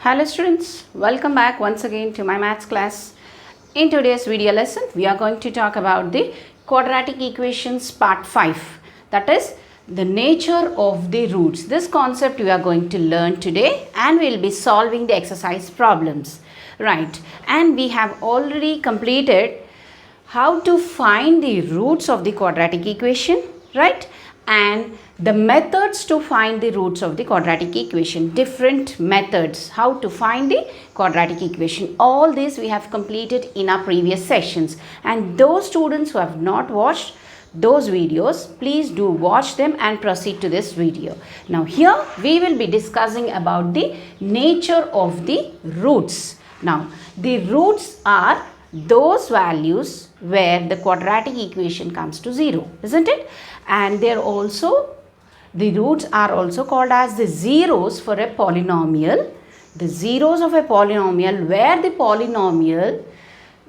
Hello students, welcome back once again to my maths class. In today's video lesson, we are going to talk about the quadratic equations part 5. That is the nature of the roots. This concept we are going to learn today and we will be solving the exercise problems. Right, and we have already completed how to find the roots of the quadratic equation, right? And the methods to find the roots of the quadratic equation, different methods how to find the quadratic equation. All this we have completed in our previous sessions, and those students who have not watched those videos, please do watch them and proceed to this video. Now here we will be discussing about the nature of the roots. Now the roots are those values where the quadratic equation comes to 0, isn't it? And the roots are also called as the zeros for a polynomial. The zeros of a polynomial where the polynomial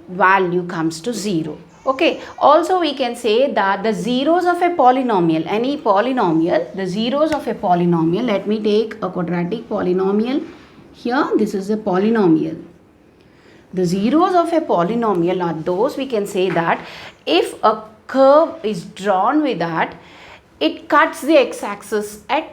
value comes to 0. Okay, also we can say that the zeros of a polynomial, any polynomial, the zeros of a polynomial, let me take a quadratic polynomial here, this is a polynomial. The zeros of a polynomial are those we can say that if a curve is drawn with that, it cuts the x-axis at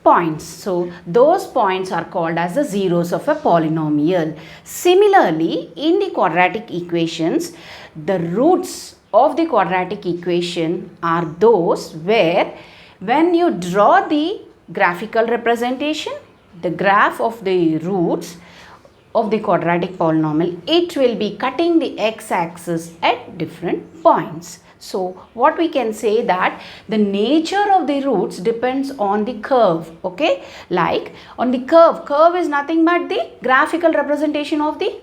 points. So those points are called as the zeros of a polynomial. Similarly, in the quadratic equations, the roots of the quadratic equation are those where when you draw the graphical representation, the graph of the roots of the quadratic polynomial, it will be cutting the x-axis at different points. So what we can say that the nature of the roots depends on the curve, okay? Like on the curve is nothing but the graphical representation of the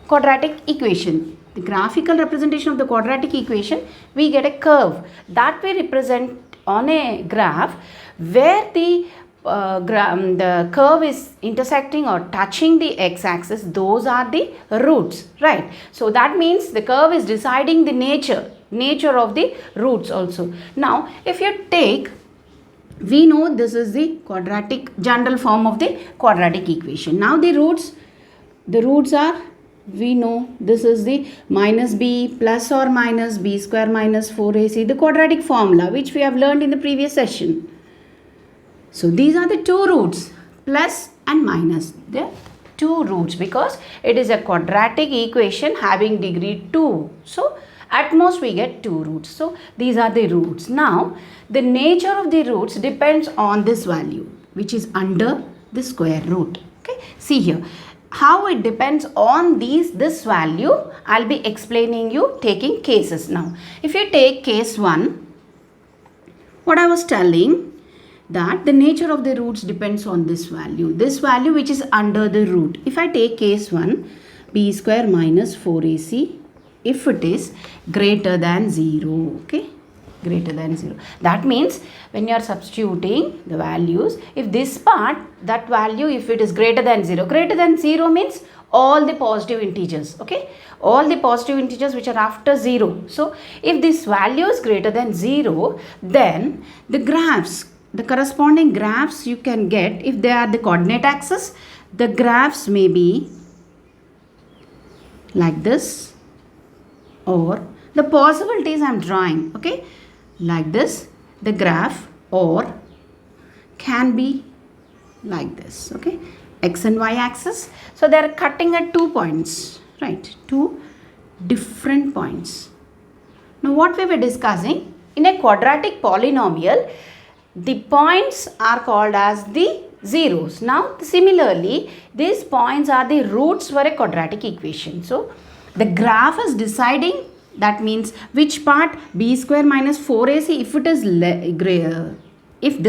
quadratic equation. The graphical representation of the quadratic equation, we get a curve that we represent on a graph where the curve is intersecting or touching the x-axis. Those are the roots, right? So that means the curve is deciding the nature of the roots also. Now if you take, we know this is the quadratic general form of the quadratic equation. Now the roots are, we know this is the minus b plus or minus b square minus 4ac, the quadratic formula which we have learned in the previous session. So these are the two roots, plus and minus. The two roots, because it is a quadratic equation having degree 2. So at most we get two roots. So these are the roots. Now the nature of the roots depends on this value which is under the square root. Okay, see here how it depends on this value. I'll be explaining you taking cases. Now if you take case 1, what I was telling, that the nature of the roots depends on this value which is under the root. If I take case 1, b square minus 4ac, if it is greater than 0, okay, greater than 0. That means when you are substituting the values, if this part, that value, if it is greater than 0 means all the positive integers, okay, all the positive integers which are after 0. So if this value is greater than 0, then the graphs, the corresponding graphs you can get, if they are the coordinate axis, the graphs may be like this, or the possibilities I am drawing, okay, like this, the graph, or can be like this, okay, x and y axis. So they are cutting at 2 points, right, 2 different points. Now what we were discussing, in a quadratic polynomial, the points are called as the zeros. Now similarly, these points are the roots for a quadratic equation. So the graph is deciding, that means which part, b square minus 4ac, if it is if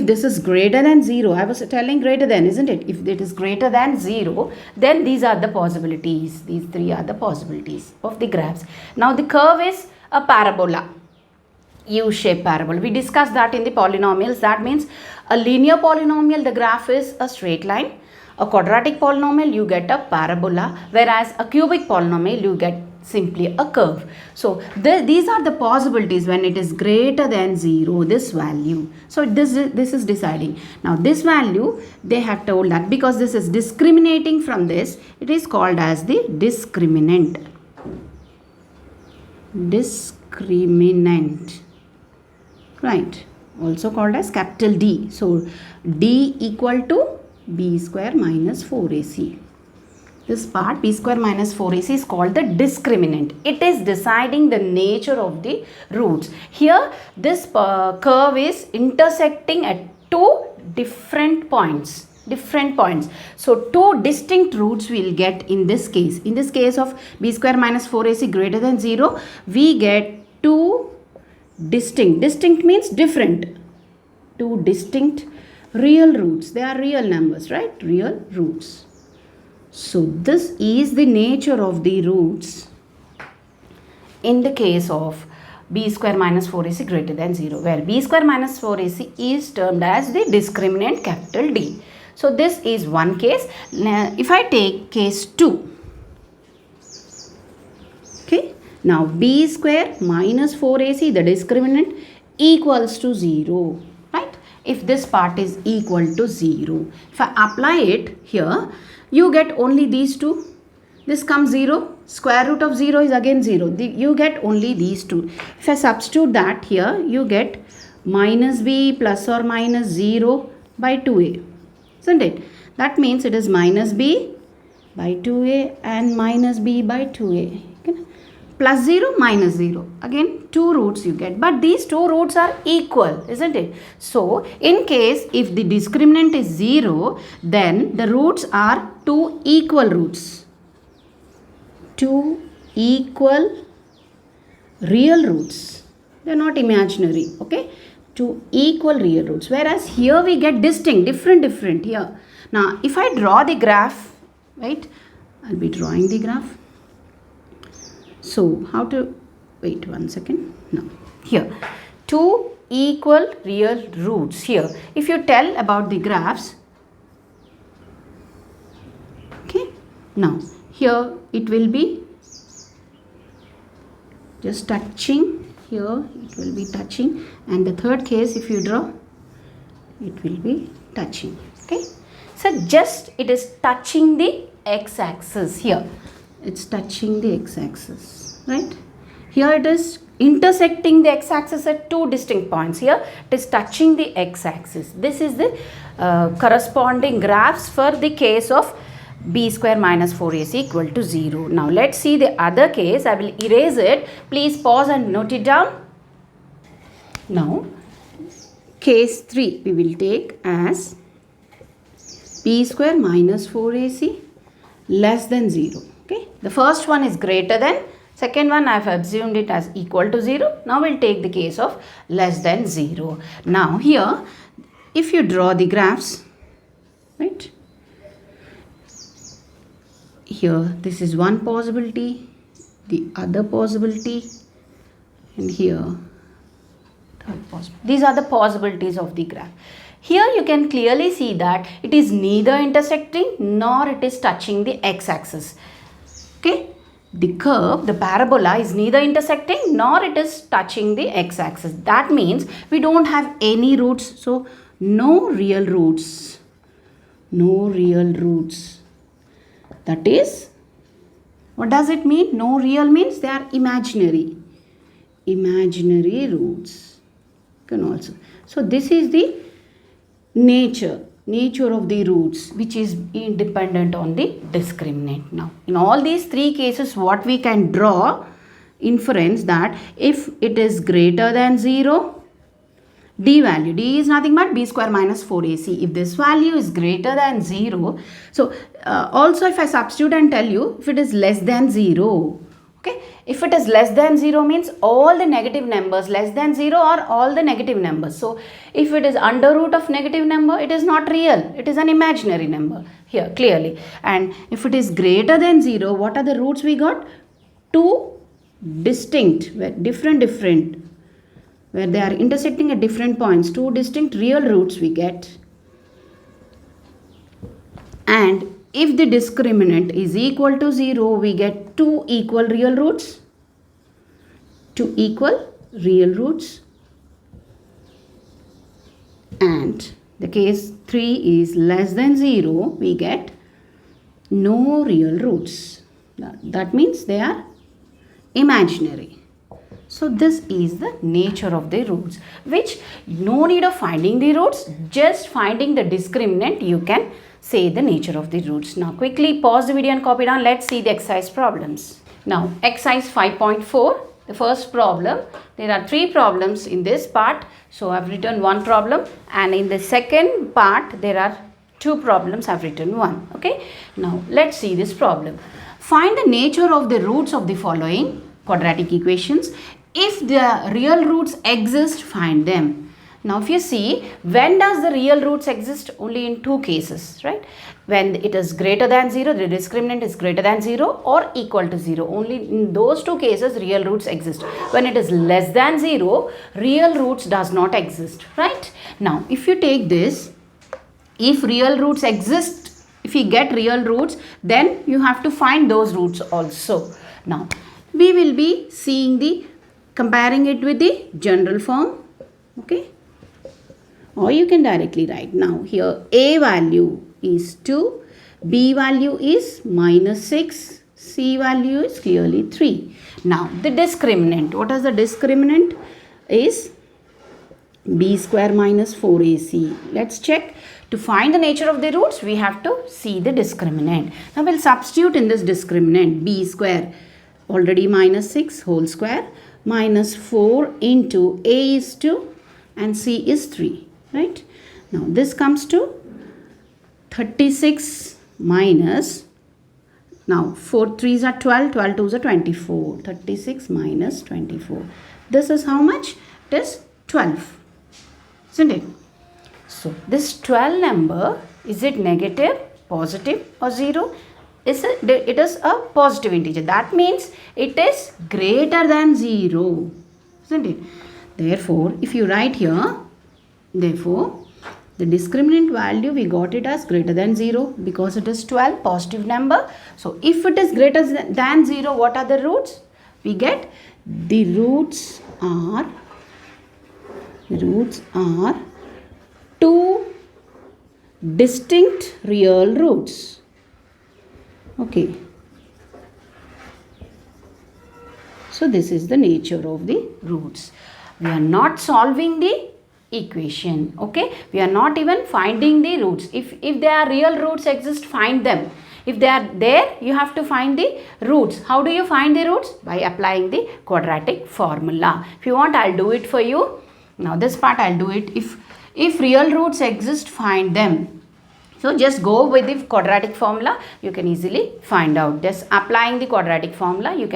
this is greater than 0, I was telling greater than, isn't it? If it is greater than 0, then these are the possibilities. These three are the possibilities of the graphs. Now the curve is a parabola, U-shaped parabola. We discussed that in the polynomials. That means a linear polynomial, the graph is a straight line. A quadratic polynomial, you get a parabola, whereas a cubic polynomial, you get simply a curve. So these are the possibilities when it is greater than 0, this value. So this is deciding. Now this value, they have told that because this is discriminating from this, it is called as the discriminant. Discriminant, right, also called as capital D. So D equal to B square minus 4AC. This part B square minus 4AC is called the discriminant. It is deciding the nature of the roots. Here this curve is intersecting at two different points. So two distinct roots we will get in this case. In this case of B square minus 4AC greater than 0, we get two distinct means different, two distinct real roots. They are real numbers, right? Real roots. So this is the nature of the roots in the case of B square minus 4AC greater than 0, where B square minus 4AC is termed as the discriminant capital D. So this is one case. Now if I take case 2, okay, now B square minus 4AC, the discriminant, equals to 0, right? If this part is equal to 0, if I apply it here, you get only these two. This comes 0. Square root of 0 is again 0. You get only these two. If I substitute that here, you get minus B plus or minus 0 by 2A. Isn't it? That means it is minus B by 2A and minus B by 2A. Okay? Plus 0, minus 0. Again, two roots you get. But these two roots are equal, isn't it? So, in case if the discriminant is 0, then the roots are two equal roots. Two equal real roots. They are not imaginary. Okay? Two equal real roots. Whereas here we get distinct, different here. Now, if I draw the graph, right? I'll be drawing the graph. So, how to, wait one second, no, here, two equal real roots here. If you tell about the graphs, okay, now, here it will be just touching, here it will be touching, and the third case if you draw, it will be touching, okay. So, just it is touching the x-axis here. It's touching the x-axis, right? Here it is intersecting the x-axis at two distinct points. Here it is touching the x-axis. This is the corresponding graphs for the case of B square minus 4AC equal to 0. Now let's see the other case. I will erase it. Please pause and note it down. Now case 3 we will take as B square minus 4AC less than 0. Okay, the first one is greater than, second one I have assumed it as equal to 0. Now we'll take the case of less than 0. Now here, if you draw the graphs, right, here this is one possibility, the other possibility, and here third possibility. These are the possibilities of the graph. Here you can clearly see that it is neither intersecting nor it is touching the x-axis. Okay, the curve, the parabola is neither intersecting nor it is touching the x-axis. That means we don't have any roots. So, no real roots. No real roots. That is, what does it mean? No real means they are imaginary. Imaginary roots. Can also. So, this is the nature of the roots, which is independent on the discriminant. Now, in all these three cases, what we can draw inference that if it is greater than 0, D value, D is nothing but B square minus 4AC. If this value is greater than 0, so also if I substitute and tell you if it is less than 0, okay, if it is less than 0 means all the negative numbers less than 0 are all the negative numbers. So, if it is under root of negative number, it is not real. It is an imaginary number here clearly. And if it is greater than 0, what are the roots we got? Two distinct, different, where they are intersecting at different points. Two distinct real roots we get. And if the discriminant is equal to 0, we get two equal real roots, and the case 3 is less than 0, we get no real roots. That means they are imaginary. So this is the nature of the roots, which no need of finding the roots, just finding the discriminant you can say the nature of the roots. Now quickly pause the video and copy down. Let's see the exercise problems. Now exercise 5.4, the first problem. There are 3 problems in this part. So I have written 1 problem, and in the second part there are 2 problems. I have written 1. Okay. Now let's see this problem. Find the nature of the roots of the following quadratic equations. If the real roots exist, find them. Now if you see, when does the real roots exist? Only in 2 cases, right? When it is greater than 0, the discriminant is greater than 0 or equal to 0. Only in those 2 cases real roots exist. When it is less than 0, real roots does not exist, right? Now if you take this, if real roots exist, if you get real roots, then you have to find those roots also. Now we will be seeing the comparing it with the general form, okay, or you can directly write. Now here a value is 2, b value is -6, c value is clearly 3. Now the discriminant, what is the discriminant? Is b square minus 4ac. Let's check. To find the nature of the roots, we have to see the discriminant. Now we'll substitute in this discriminant. B square, already -6 whole square, minus 4 into a is 2 and c is 3, right? Now this comes to 36 minus, now 4 3s are 12, 12 2s are 24, 36 minus 24. This is how much? It is 12, isn't it? So this 12 number, is it negative, positive or 0? It is a positive integer. That means it is greater than 0, isn't it? Therefore, if you write here, therefore, the discriminant value we got it as greater than 0 because it is 12, positive number. So if it is greater than 0, what are the roots? We get the roots are 2 distinct real roots. Okay. So this is the nature of the roots. We are not solving the equation. Okay. We are not even finding the roots. If there are real roots exist, find them. If they are there, you have to find the roots. How do you find the roots? By applying the quadratic formula. If you want, I'll do it for you. Now this part I'll do it. If real roots exist, find them. So just go with the quadratic formula. You can easily find out. Just applying the quadratic formula, you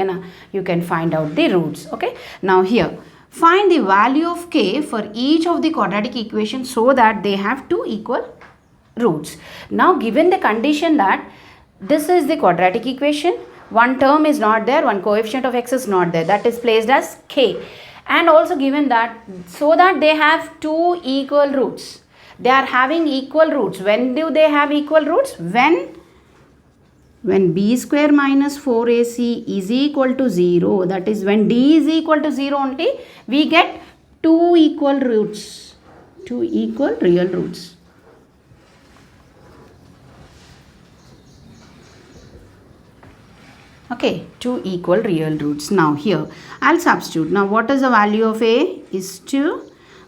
can find out the roots. Okay. Now here, find the value of k for each of the quadratic equations so that they have 2 equal roots. Now given the condition that this is the quadratic equation, one term is not there, one coefficient of x is not there, that is placed as k, and also given that so that they have 2 equal roots. They are having equal roots. When do they have equal roots? When b square minus 4ac is equal to 0, that is when d is equal to 0 only, we get 2 equal roots, 2 equal real roots. Okay, 2 equal real roots. Now here, I'll substitute. Now what is the value of a? Is 2.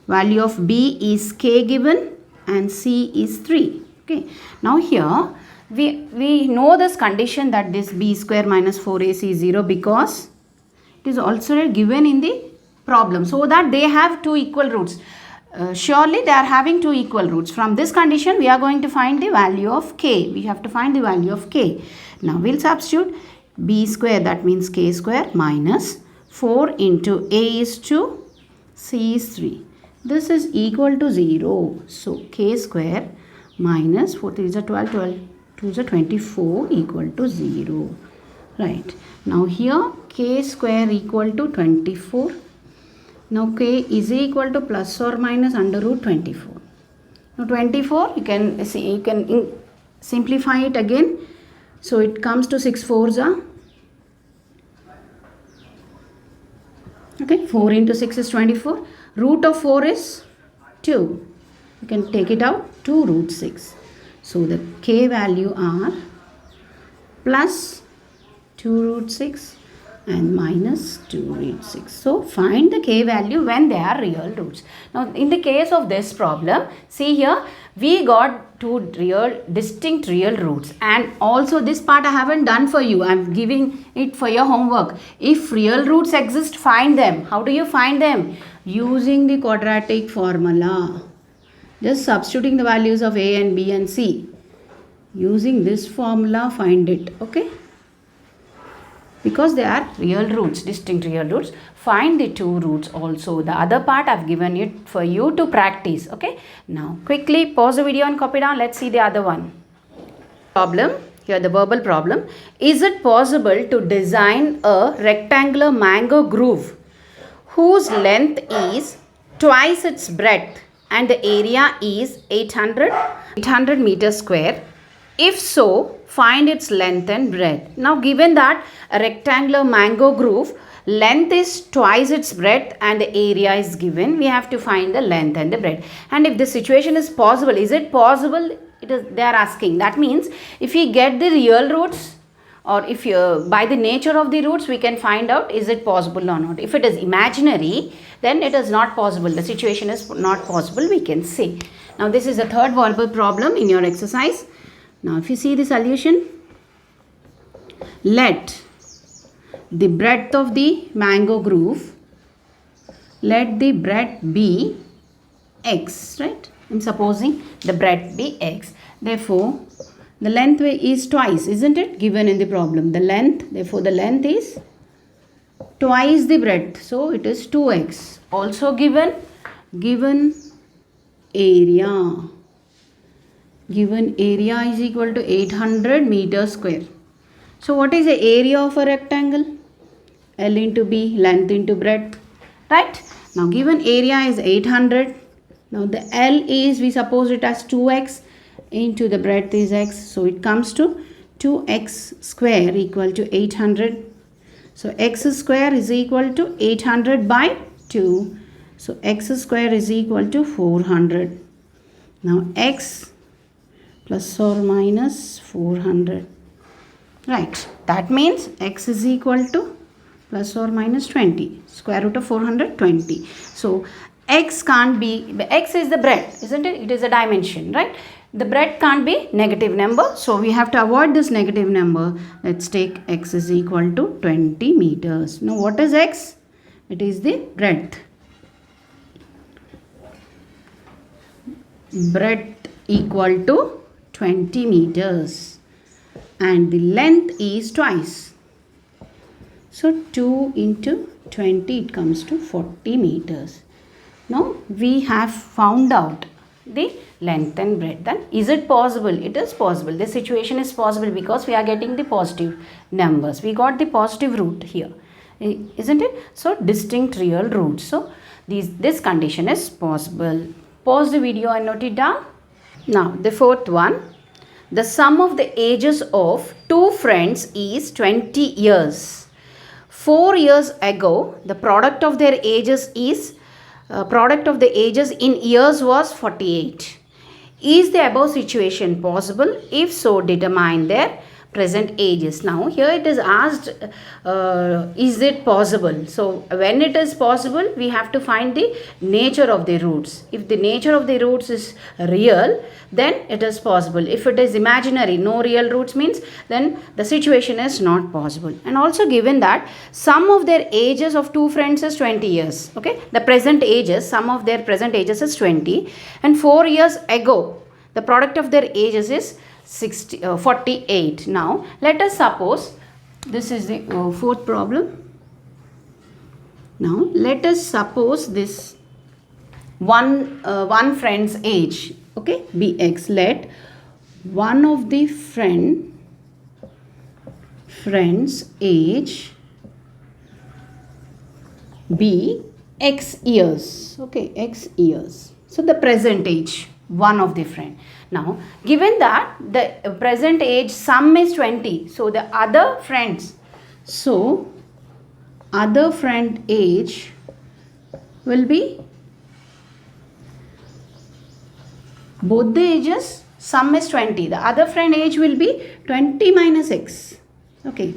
Value of b is k given and c is 3. Okay. Now here, we know this condition that this b square minus 4ac is 0 because it is also given in the problem. So that they have 2 equal roots. Surely they are having 2 equal roots. From this condition, we are going to find the value of k. We have to find the value of k. Now we'll substitute b square, that means k square, minus 4 into a is 2, c is 3. This is equal to 0. So k square minus 4 3 is 12, 12 2 is 24 equal to 0. Right. Now here k square equal to 24. Now k is equal to plus or minus under root 24. Now 24, you can see, you can simplify it again. So it comes to 6 4s are Okay, 4 into 6 is 24. Root of 4 is 2. You can take it out, 2 root 6. So the k value are plus 2 root 6 and minus 2 root 6. So find the k value when they are real roots. Now in the case of this problem, see here, we got two distinct real roots, and also this part I haven't done for you. I'm giving it for your homework. If real roots exist, find them. How do you find them? Using the quadratic formula. Just substituting the values of a and b and c. Using this formula, find it. Okay? Because they are real roots, distinct real roots, find the two roots also. The other part I've given it for you to practice. Okay, now quickly pause the video and copy down. Let's see the other one. Problem, here the verbal problem. Is it possible to design a rectangular mango groove whose length is twice its breadth and the area is 800 meters square? If so, find its length and breadth. Now given that a rectangular mango groove, length is twice its breadth and the area is given, we have to find the length and the breadth. And if the situation is possible, is it possible? They are asking. That means if we get the real roots, or if by the nature of the roots we can find out is it possible or not. If it is imaginary, then it is not possible. The situation is not possible, we can say. Now this is the third verbal problem in your exercise. Now if you see the solution, let the breadth of the mango groove, let the breadth be x, right? I'm supposing the breadth be x. Therefore, the length is twice, isn't it? Given in the problem. The length, therefore the length is twice the breadth. So it is 2x. Also given area. Given area is equal to 800 meters square. So what is the area of a rectangle? L into B, length into breadth, right? Now given area is 800. Now the L is, we suppose it as 2x into the breadth is x. So it comes to 2x square equal to 800. So x square is equal to 800 by 2. So x square is equal to 400. Now x plus or minus 400. Right. That means x is equal to plus or minus 20. Square root of 420. So x can't be, x is the breadth, isn't it? It is a dimension, right? The breadth can't be negative number. So we have to avoid this negative number. Let's take x is equal to 20 meters. Now what is x? It is the breadth. Breadth equal to 20 meters. And the length is twice. So 2 into 20, it comes to 40 meters. Now we have found out the length and breadth. Then is it possible? It is possible. This situation is possible because we are getting the positive numbers. We got the positive root here, isn't it? So distinct real roots. So this condition is possible. Pause the video and note it down. Now the fourth one. The sum of the ages of two friends is 20 years. 4 years ago, the product of their ages is in years was 48. Is the above situation possible? If so, determine their present ages. Now here it is asked, is it possible? So when it is possible, we have to find the nature of the roots. If the nature of the roots is real, then it is possible. If it is imaginary, no real roots means, then the situation is not possible. And also given that sum of their ages of two friends is 20 years. Okay, the present ages, sum of their present ages is 20, and 4 years ago the product of their ages is 48. Now let us suppose this is the fourth problem. Now let us suppose this one friend's age, okay, be x. Let one of the friend's age be x years, okay, x years. So the present age, one of the friend. Now given that the present age sum is 20, so the other friends, so other friend age will be both the ages, sum is 20. The other friend age will be 20 minus x. Okay.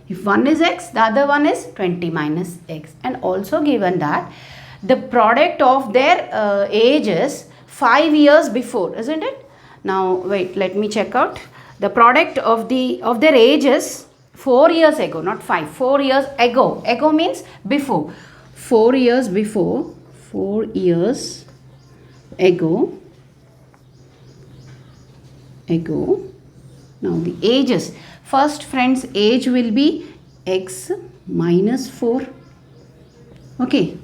If one is x, the other one is 20 minus x. And also given that the product of their age is 5 years before, isn't it? Now wait, let me check out. The product of their age is 4 years ago, not 5. 4 years ago. Ago means before. 4 years before. 4 years ago. Now the ages. First friend's age will be x minus 4. Okay.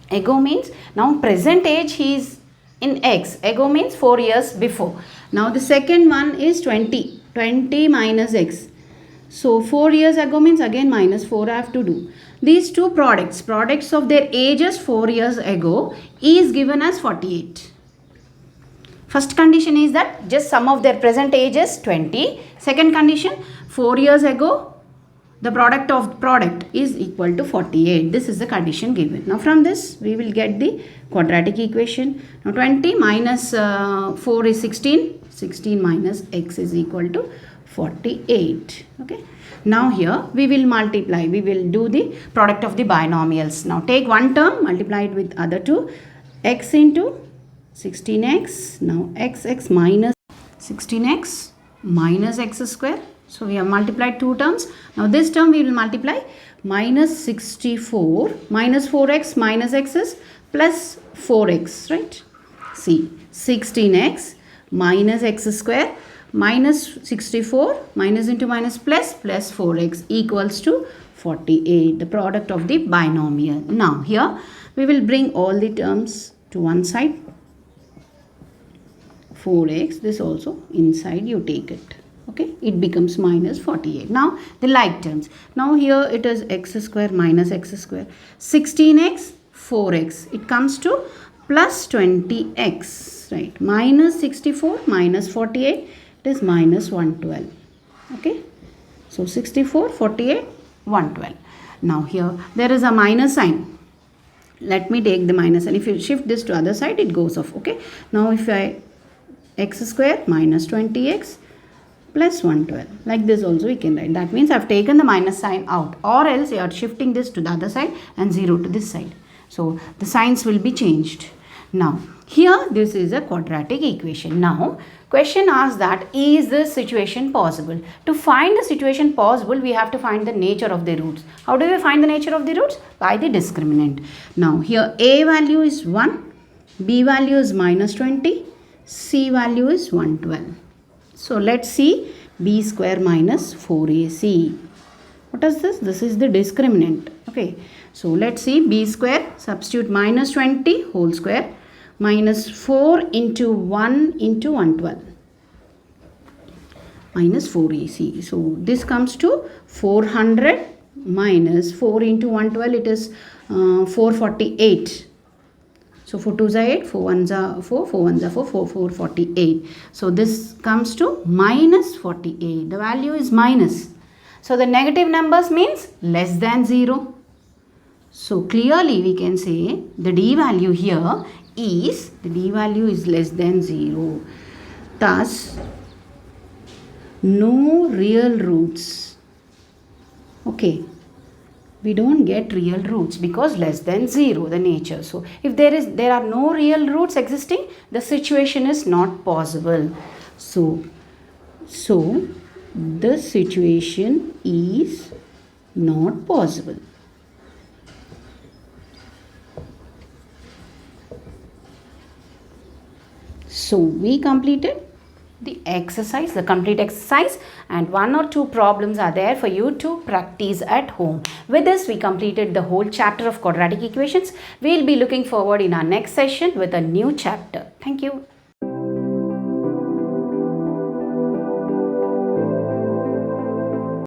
Ago means, now present age he is in x. Ago means 4 years before. Now the second one is 20. 20 minus x. So 4 years ago means again minus 4 I have to do. These two products of their ages 4 years ago is given as 48. First condition is that just sum of their present age is 20. Second condition, 4 years ago, the product of product is equal to 48. This is the condition given. Now from this, we will get the quadratic equation. Now 20 minus 4 is 16. 16 minus x is equal to 48. Okay. Now here we will multiply. We will do the product of the binomials. Now take one term, multiply it with other two. X into 16x. Now x minus 16x minus x square. So we have multiplied two terms. Now this term we will multiply. Minus 64 minus 4x minus x is plus 4x, right? See, 16x minus x square minus 64 minus into minus plus 4x equals to 48. The product of the binomial. Now here we will bring all the terms to one side. 4x, this also inside you take it. Okay, it becomes minus 48. Now the like terms. Now here it is x square minus x square. 16x, 4x. It comes to plus 20x, right? Minus 64 minus 48, it is minus 112. Okay, so 64, 48, 112. Now here there is a minus sign. Let me take the minus sign. If you shift this to other side, it goes off. Okay, now if I x square minus 20x plus 112. Like this also we can write. That means I have taken the minus sign out, or else you are shifting this to the other side and 0 to this side. So the signs will be changed. Now here this is a quadratic equation. Now question asks that is this situation possible? To find the situation possible, we have to find the nature of the roots. How do we find the nature of the roots? By the discriminant. Now here a value is 1, b value is minus 20, c value is 112. So let's see b square minus 4ac. What is this? This is the discriminant. Okay. So let's see b square, substitute minus 20 whole square minus 4 into 1 into 112 minus 4ac. So this comes to 400 minus 4 into 112, it is 448. So 4 2s are 8, 4 1s are 4, 4 1s are 4, 4 4 48. So this comes to minus 48. The value is minus. So the negative numbers means less than 0. So clearly we can say the d value here is, the d value is less than 0. Thus, no real roots. Okay. We don't get real roots because less than 0 the nature. So if there are no real roots existing, the situation is not possible. So the situation is not possible. So we completed the exercise, the complete exercise, and 1 or 2 problems are there for you to practice at home. With this, we completed the whole chapter of quadratic equations. We'll be looking forward in our next session with a new chapter. Thank you.